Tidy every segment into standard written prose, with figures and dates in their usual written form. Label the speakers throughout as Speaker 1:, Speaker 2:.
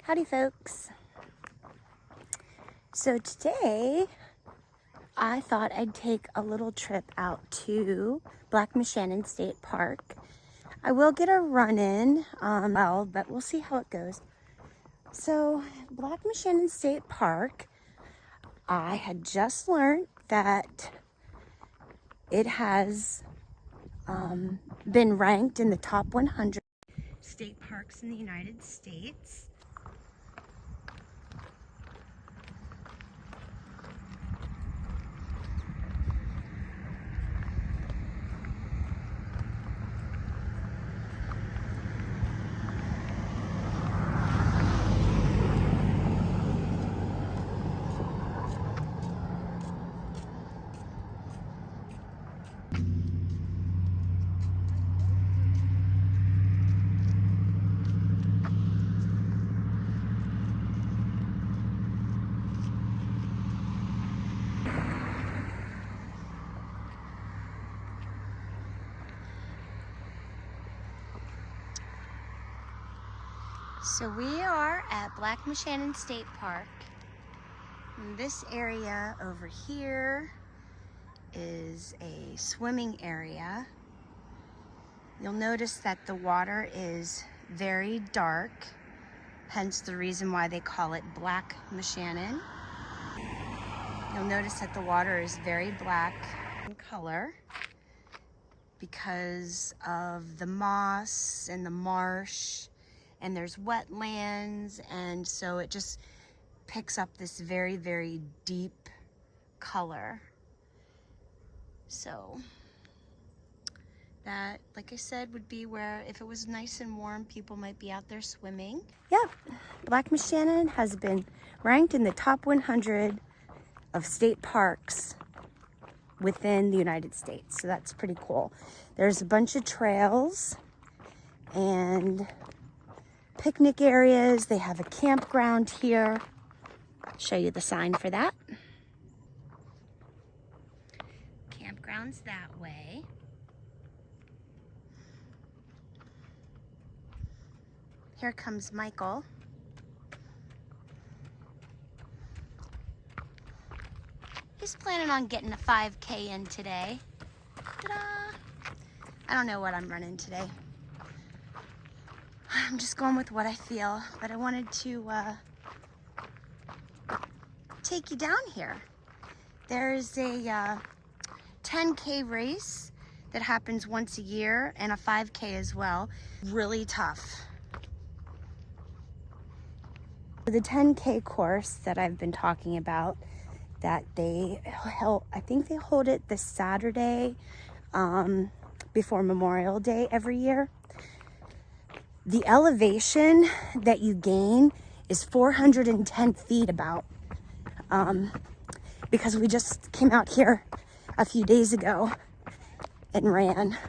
Speaker 1: Howdy folks. So today I thought I'd take a little trip out to Black Moshannon State Park. I will get a run in, but we'll see how it goes. So Black Moshannon State Park, I had just learned that it has been ranked in the top 100 state parks in the United States. So we are at Black Moshannon State Park. And this area over here is a swimming area. You'll notice that the water is very dark, hence the reason why they call it Black Moshannon. You'll notice that the water is very black in color because of the moss and the marsh, and there's wetlands, and so it just picks up this very, very deep color. So that, like I said, would be where, if it was nice and warm, people might be out there swimming. Yep, Black Moshannon has been ranked in the top 100 of state parks within the United States, so that's pretty cool. There's a bunch of trails and picnic areas. They have a campground here. I'll show you the sign for that. Campground's that way. Here comes Michael. He's planning on getting a 5K in today. Ta-da! I don't know what I'm running today. I'm just going with what I feel, but I wanted to take you down here. There's a 10K race that happens once a year and a 5K as well. Really tough. The 10K course that I've been talking about, that they held, I think they hold it this Saturday before Memorial Day every year. The elevation that you gain is 410 feet about, because we just came out here a few days ago and ran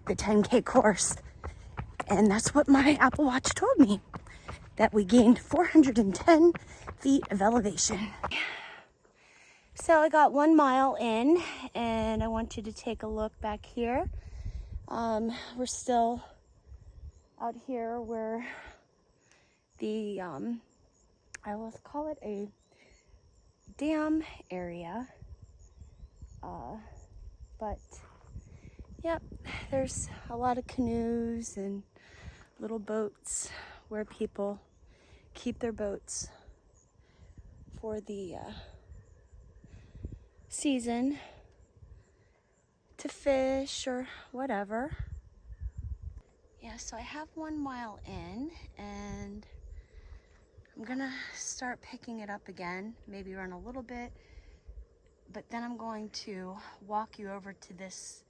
Speaker 1: the 10K course, and that's what my Apple Watch told me, that we gained 410 feet of elevation. So I got 1 mile in, and I want you to take a look back here. We're still out here where the, I will call it a dam area. But yep, there's a lot of canoes and little boats where people keep their boats for the season to fish or whatever. Yeah, so I have 1 mile in, and I'm gonna start picking it up again, maybe run a little bit, but then I'm going to walk you over to this,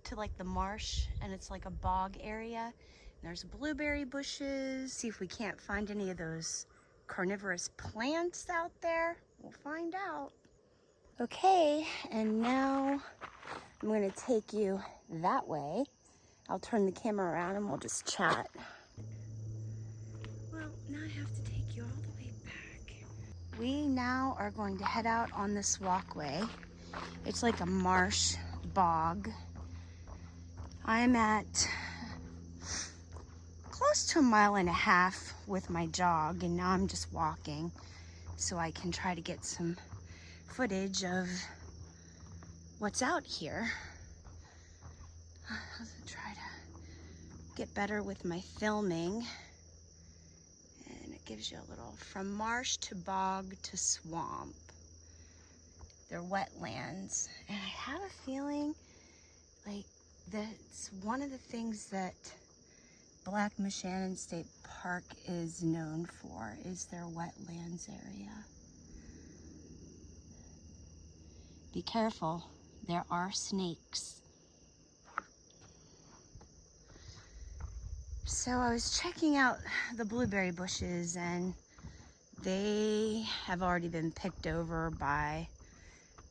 Speaker 1: to like the marsh, and it's like a bog area. And there's blueberry bushes. See if we can't find any of those carnivorous plants out there. We'll find out. Okay, and now I'm going to take you that way. I'll turn the camera around and we'll just chat. Well, now I have to take you all the way back. We now are going to head out on this walkway. It's like a marsh bog. I'm at close to 1.5 miles with my jog, and now I'm just walking so I can try to get some footage of what's out here. I'll try to get better with my filming. And it gives you a little from marsh to bog to swamp. They're wetlands. And I have a feeling like that's one of the things that Black Moshannon State Park is known for, is their wetlands area. Be careful, there are snakes. So I was checking out the blueberry bushes, and they have already been picked over by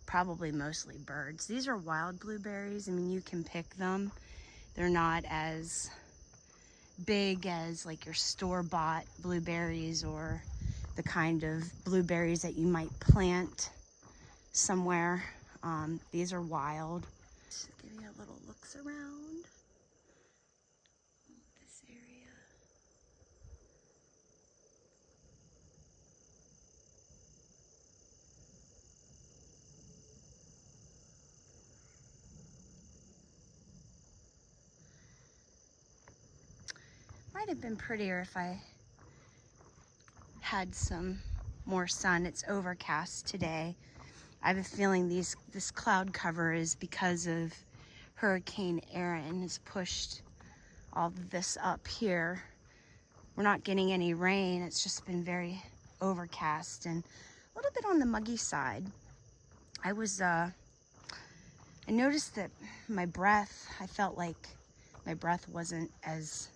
Speaker 1: probably mostly birds. These are wild blueberries. I mean, you can pick them. They're not as big as like your store-bought blueberries or the kind of blueberries that you might plant somewhere. These are wild. Just give you a little looks around this area. Might have been prettier if I had some more sun. It's overcast today. I have a feeling this cloud cover is because of Hurricane Erin has pushed all of this up here. We're not getting any rain. It's just been very overcast and a little bit on the muggy side. I noticed that my breath, I felt like my breath wasn't as,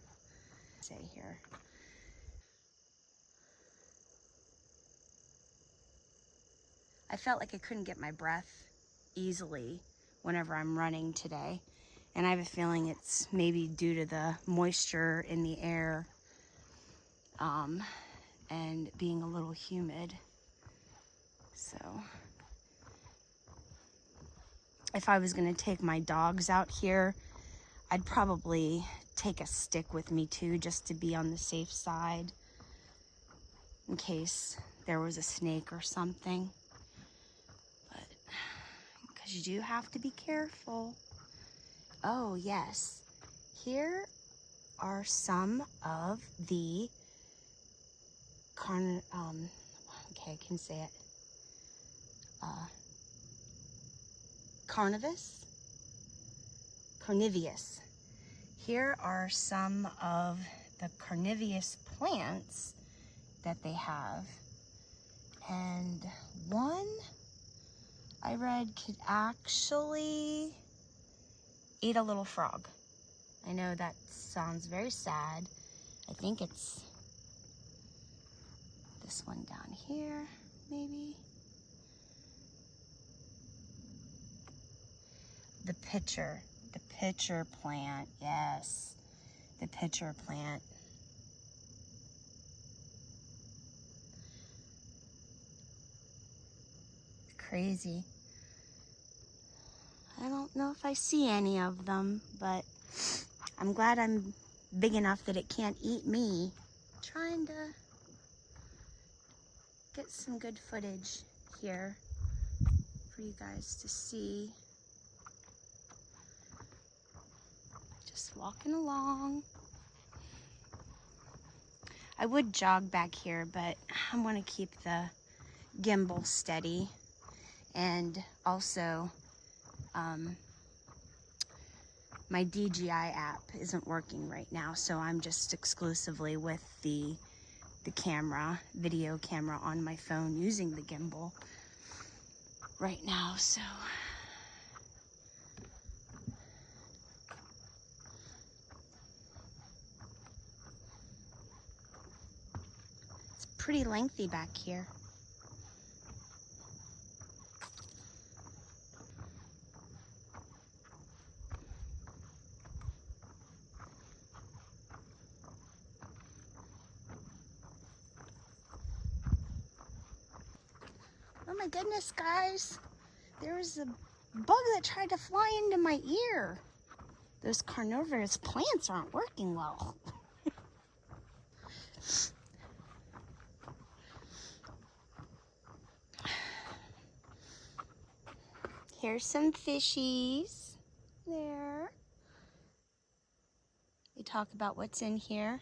Speaker 1: say here. I felt like I couldn't get my breath easily whenever I'm running today. And I have a feeling it's maybe due to the moisture in the air and being a little humid. So if I was gonna take my dogs out here, I'd probably take a stick with me too, just to be on the safe side in case there was a snake or something. But because you do have to be careful. Oh yes, here are some of the okay, I can say it. Carnivorous. Here are some of the carnivorous plants that they have. And one I read could actually eat a little frog. I know that sounds very sad. I think it's this one down here, maybe. The pitcher plant, yes, the pitcher plant. Crazy. I don't know if I see any of them, but I'm glad I'm big enough that it can't eat me. Trying to get some good footage here for you guys to see. Just walking along. I would jog back here, but I'm going to keep the gimbal steady. And also, my DJI app isn't working right now, so I'm just exclusively with the camera, video camera on my phone using the gimbal right now, so. It's pretty lengthy back here. Oh my goodness, guys. There was a bug that tried to fly into my ear. Those carnivorous plants aren't working well. Here's some fishies there. They talk about what's in here.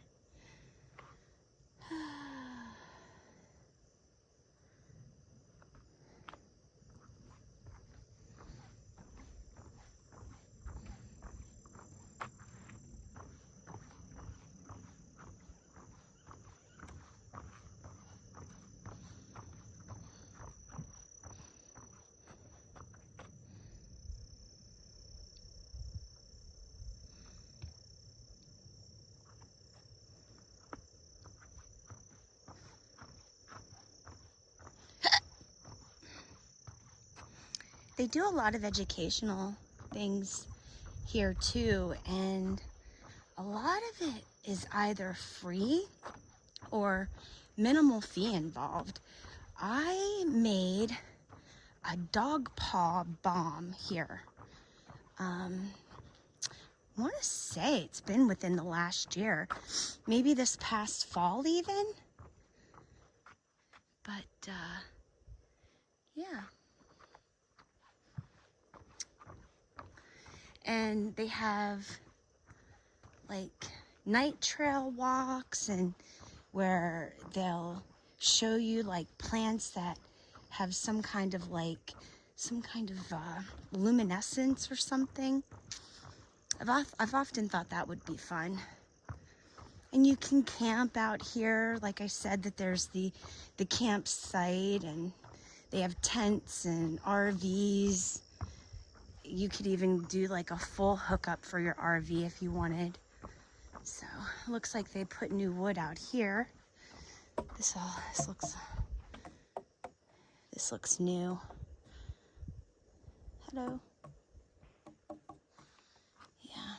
Speaker 1: They do a lot of educational things here too, and a lot of it is either free or minimal fee involved. I made a dog paw bomb here. I want to say it's been within the last year, maybe this past fall even, but yeah. And they have like night trail walks, and where they'll show you like plants that have some kind of luminescence or something. I've often thought that would be fun. And you can camp out here. Like I said, that there's the campsite, and they have tents and RVs. You could even do like a full hookup for your RV if you wanted. So it looks like they put new wood out here. This looks new. Hello. Yeah.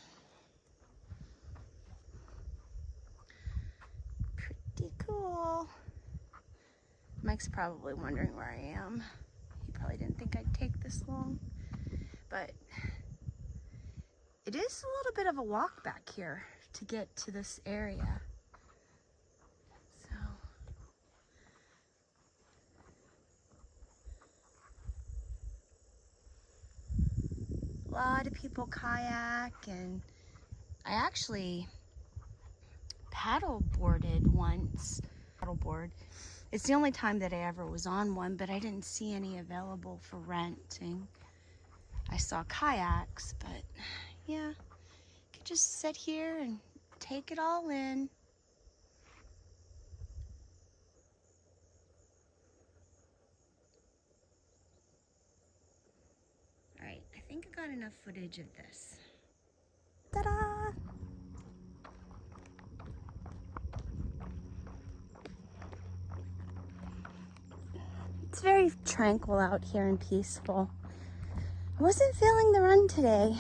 Speaker 1: Pretty cool. Mike's probably wondering where I am. He probably didn't think I'd take this long. But it is a little bit of a walk back here to get to this area. So a lot of people kayak, and I actually paddle boarded once. Paddleboard. It's the only time that I ever was on one, but I didn't see any available for renting. I saw kayaks, but yeah, you could just sit here and take it all in. All right, I think I got enough footage of this. Ta-da! It's very tranquil out here and peaceful. I wasn't feeling the run today.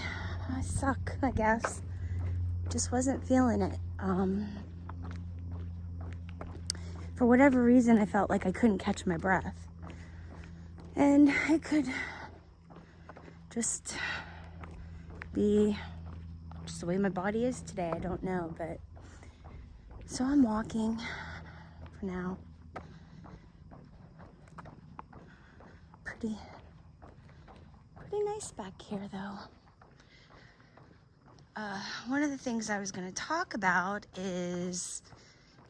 Speaker 1: I suck, I guess. Just wasn't feeling it. For whatever reason, I felt like I couldn't catch my breath. And it could just be just the way my body is today. I don't know, but so I'm walking for now. Pretty nice back here, though. One of the things I was going to talk about is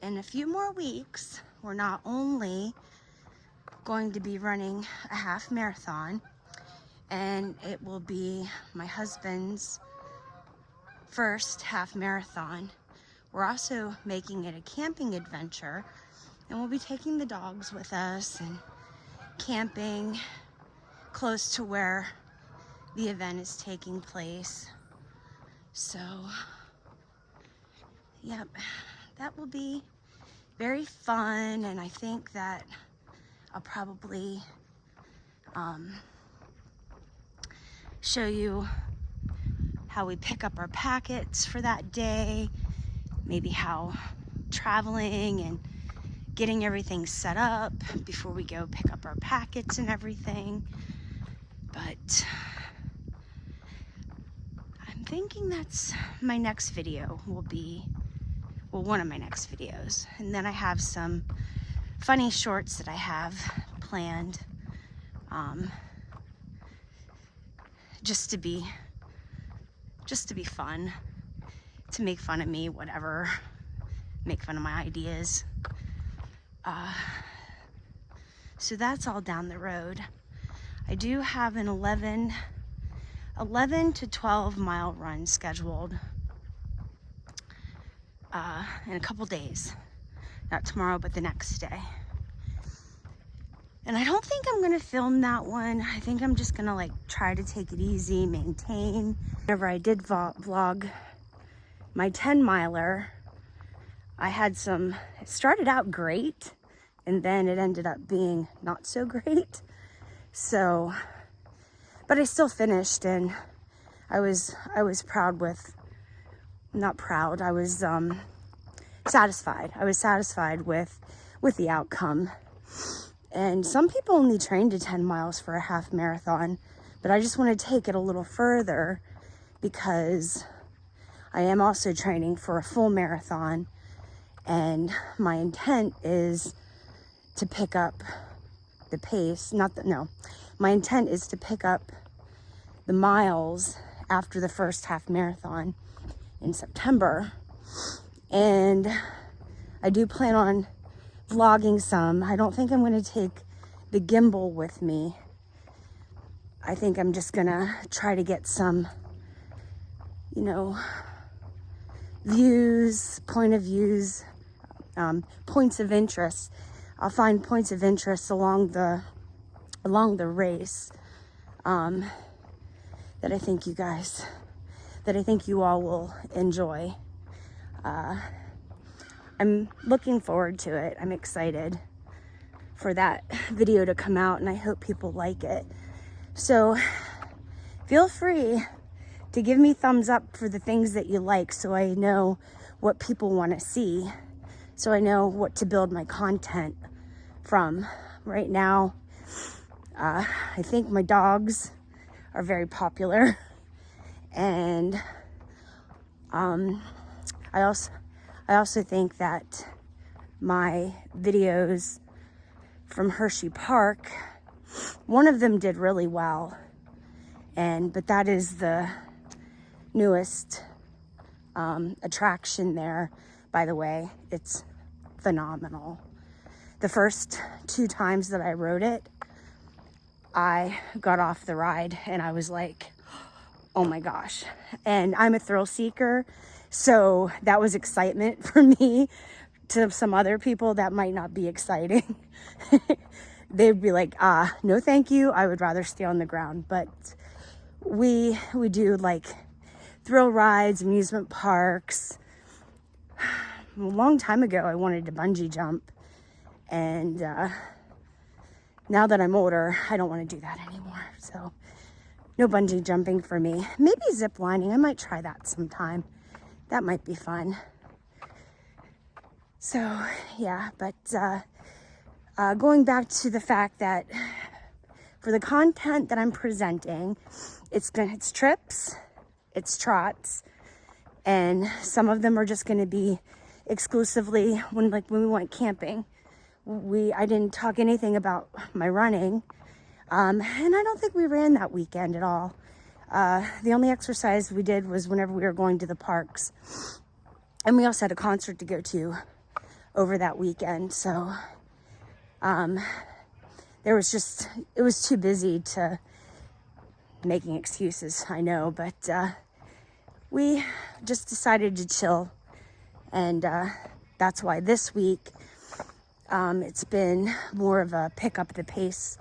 Speaker 1: in a few more weeks, we're not only going to be running a half marathon, and it will be my husband's first half marathon. We're also making it a camping adventure, and we'll be taking the dogs with us and camping close to where the event is taking place. So, yep, that will be very fun, and I think that I'll probably show you how we pick up our packets for that day, maybe how traveling and getting everything set up before we go pick up our packets and everything. But I'm thinking that's my next video will be, well, one of my next videos. And then I have some funny shorts that I have planned just to be fun, to make fun of me, whatever, make fun of my ideas. So that's all down the road. I do have an 11 to 12 mile run scheduled in a couple days. Not tomorrow, but the next day. And I don't think I'm gonna film that one. I think I'm just gonna like try to take it easy, maintain. Whenever I did vlog my 10 miler, I had it started out great, and then it ended up being not so great. So, but I still finished, and I was proud not proud, I was satisfied. I was satisfied with the outcome. And some people only train to 10 miles for a half marathon, but I just want to take it a little further because I am also training for a full marathon, and my intent is to pick up the pace, my intent is to pick up the miles after the first half marathon in September. And I do plan on vlogging some. I don't think I'm going to take the gimbal with me. I think I'm just going to try to get some, points of interest. I'll find points of interest along the race that I think you all will enjoy. I'm looking forward to it. I'm excited for that video to come out, and I hope people like it. So feel free to give me thumbs up for the things that you like, so I know what people want to see, so I know what to build my content from. Right now, I think my dogs are very popular, and I also think that my videos from Hershey Park, one of them did really well, but that is the newest attraction there. By the way, it's phenomenal. The first 2 times that I rode it, I got off the ride and I was like, oh my gosh. And I'm a thrill seeker, so that was excitement for me. To some other people, that might not be exciting. They'd be like, no thank you, I would rather stay on the ground. But we do like thrill rides, amusement parks. A long time ago, I wanted to bungee jump, and now that I'm older, I don't want to do that anymore. So no bungee jumping for me. Maybe zip lining. I might try that sometime. That might be fun. So yeah, but going back to the fact that for the content that I'm presenting, it's trips, it's trots, and some of them are just going to be exclusively when we went camping. I didn't talk anything about my running, and I don't think we ran that weekend at all. The only exercise we did was whenever we were going to the parks, and we also had a concert to go to over that weekend. So it was too busy to making excuses, I know, but we just decided to chill, and that's why this week it's been more of a pick up the pace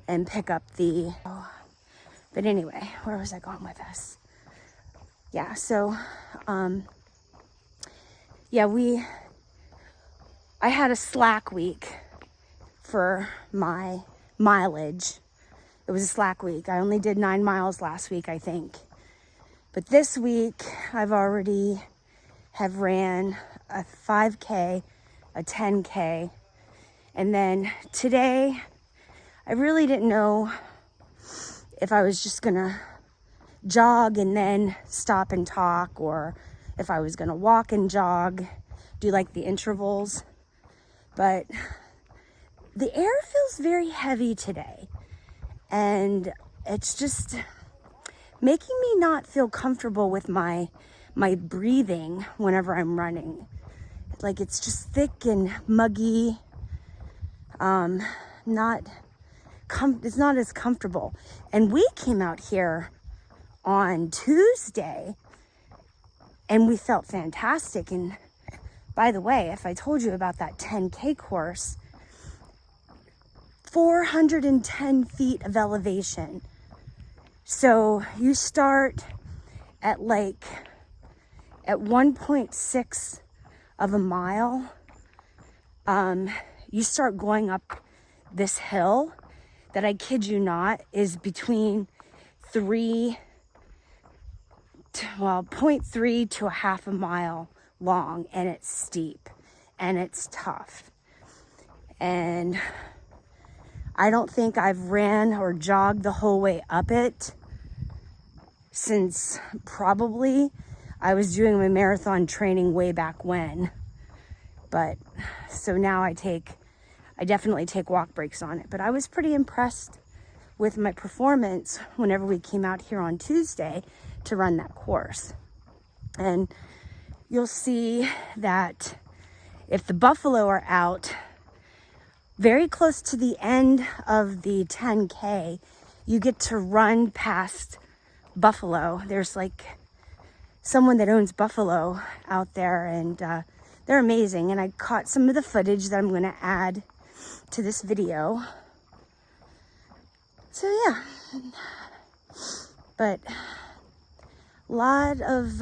Speaker 1: and pick up the, but anyway, where was I going with this? Yeah, so I had a slack week for my mileage. It was a slack week. I only did 9 miles last week, I think. But this week, I've already have ran a 5K, a 10K. And then today, I really didn't know if I was just gonna jog and then stop and talk, or if I was gonna walk and jog, do like the intervals. But the air feels very heavy today. And it's just, making me not feel comfortable with my breathing whenever I'm running. Like it's just thick and muggy. It's not as comfortable. And we came out here on Tuesday and we felt fantastic. And by the way, if I told you about that 10K course, 410 feet of elevation. So you start at 1.6 of a mile. You start going up this hill that, I kid you not, is between 0.3 to a half a mile long, and it's steep and it's tough. And I don't think I've ran or jogged the whole way up it since probably I was doing my marathon training way back when. But so now I definitely take walk breaks on it. But I was pretty impressed with my performance whenever we came out here on Tuesday to run that course. And you'll see that if the buffalo are out, very close to the end of the 10K, you get to run past buffalo. There's like someone that owns buffalo out there, and they're amazing. And I caught some of the footage that I'm going to add to this video. So yeah, but a lot of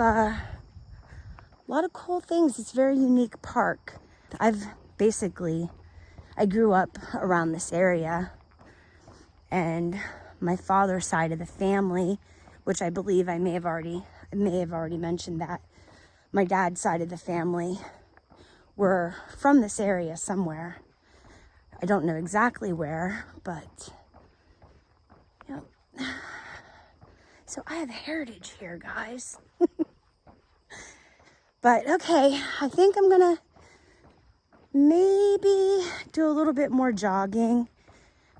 Speaker 1: cool things. It's a very unique park. I grew up around this area, and my father's side of the family, which I believe I may have already mentioned that my dad's side of the family were from this area somewhere. I don't know exactly where, but you know. So I have heritage here, guys. But okay, I think I'm gonna maybe do a little bit more jogging.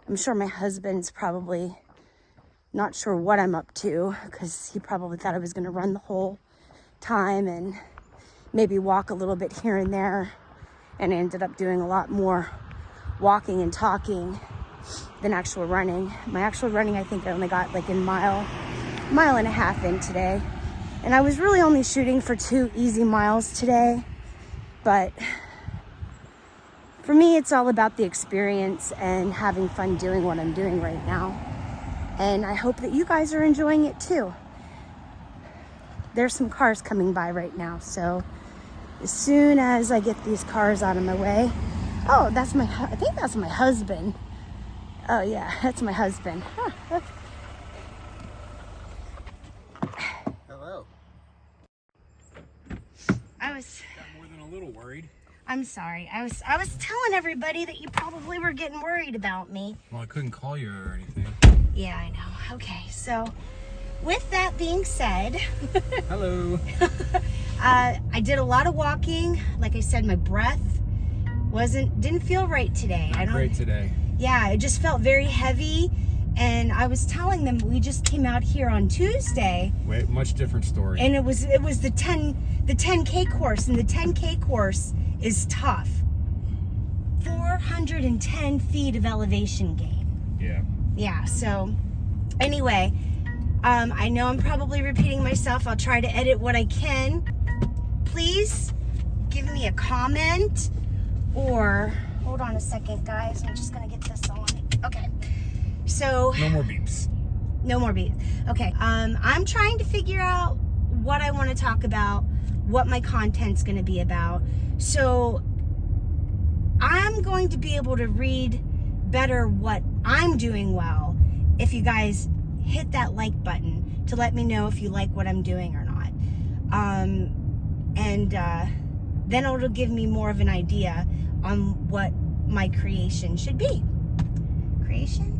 Speaker 1: I'm sure my husband's probably not sure what I'm up to, because he probably thought I was gonna run the whole time and maybe walk a little bit here and there, and I ended up doing a lot more walking and talking than actual running. My actual running, I think I only got like a mile and a half in today. And I was really only shooting for 2 easy miles today. But for me, it's all about the experience and having fun doing what I'm doing right now. And I hope that you guys are enjoying it too. There's some cars coming by right now, so as soon as I get these cars out of my way. Oh, I think that's my husband. Oh yeah, that's my husband. Huh.
Speaker 2: Hello.
Speaker 1: I was
Speaker 2: Got more than a little worried.
Speaker 1: I'm sorry. I was telling everybody that you probably were getting worried about me.
Speaker 2: Well, I couldn't call you or anything.
Speaker 1: Yeah, I know. Okay, so with that being said,
Speaker 2: Hello.
Speaker 1: I did a lot of walking. Like I said, my breath didn't feel right today.
Speaker 2: Not great today.
Speaker 1: Yeah, it just felt very heavy. And I was telling them we just came out here on Tuesday.
Speaker 2: Wait, much different story.
Speaker 1: And it was the 10K course, and the 10K course is tough. 410 feet of elevation gain.
Speaker 2: Yeah.
Speaker 1: Yeah, so anyway, I know I'm probably repeating myself. I'll try to edit what I can. Please give me a comment, or hold on a second, guys. I'm just gonna get this on. Okay. So
Speaker 2: No more beeps.
Speaker 1: No more beeps. Okay. I'm trying to figure out what I want to talk about, what my content's going to be about. So I'm going to be able to read better what I'm doing well if you guys hit that like button to let me know if you like what I'm doing or not. Then it'll give me more of an idea on what my creation should be. Creation?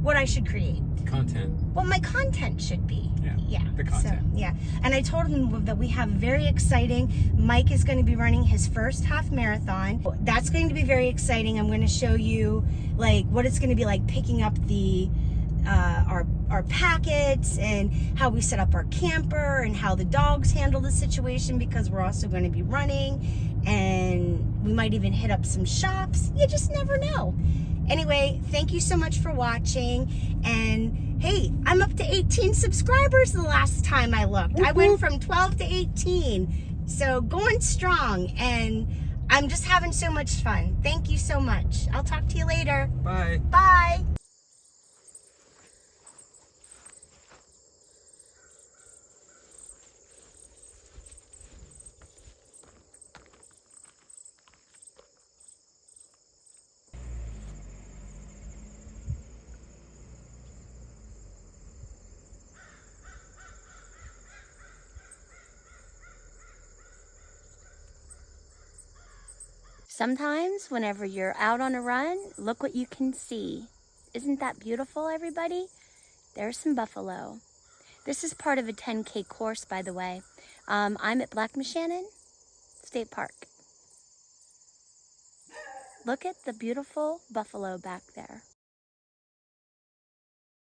Speaker 1: What I should create.
Speaker 2: Content.
Speaker 1: What my content should be.
Speaker 2: Yeah. The content.
Speaker 1: So, yeah. And I told him that we have very exciting. Mike is going to be running his first half marathon. That's going to be very exciting. I'm going to show you like what it's going to be like picking up the our our packets and how we set up our camper and how the dogs handle the situation, because we're also going to be running and we might even hit up some shops. You just never know. Anyway, thank you so much for watching. And hey, I'm up to 18 subscribers the last time I looked. I went from 12 to 18. So going strong, and I'm just having so much fun. Thank you so much. I'll talk to you later.
Speaker 2: Bye.
Speaker 1: Bye. Sometimes whenever you're out on a run, look what you can see. Isn't that beautiful, everybody? There's some buffalo. This is part of a 10K course, by the way. I'm at Moshannon State Park. Look at the beautiful buffalo back there.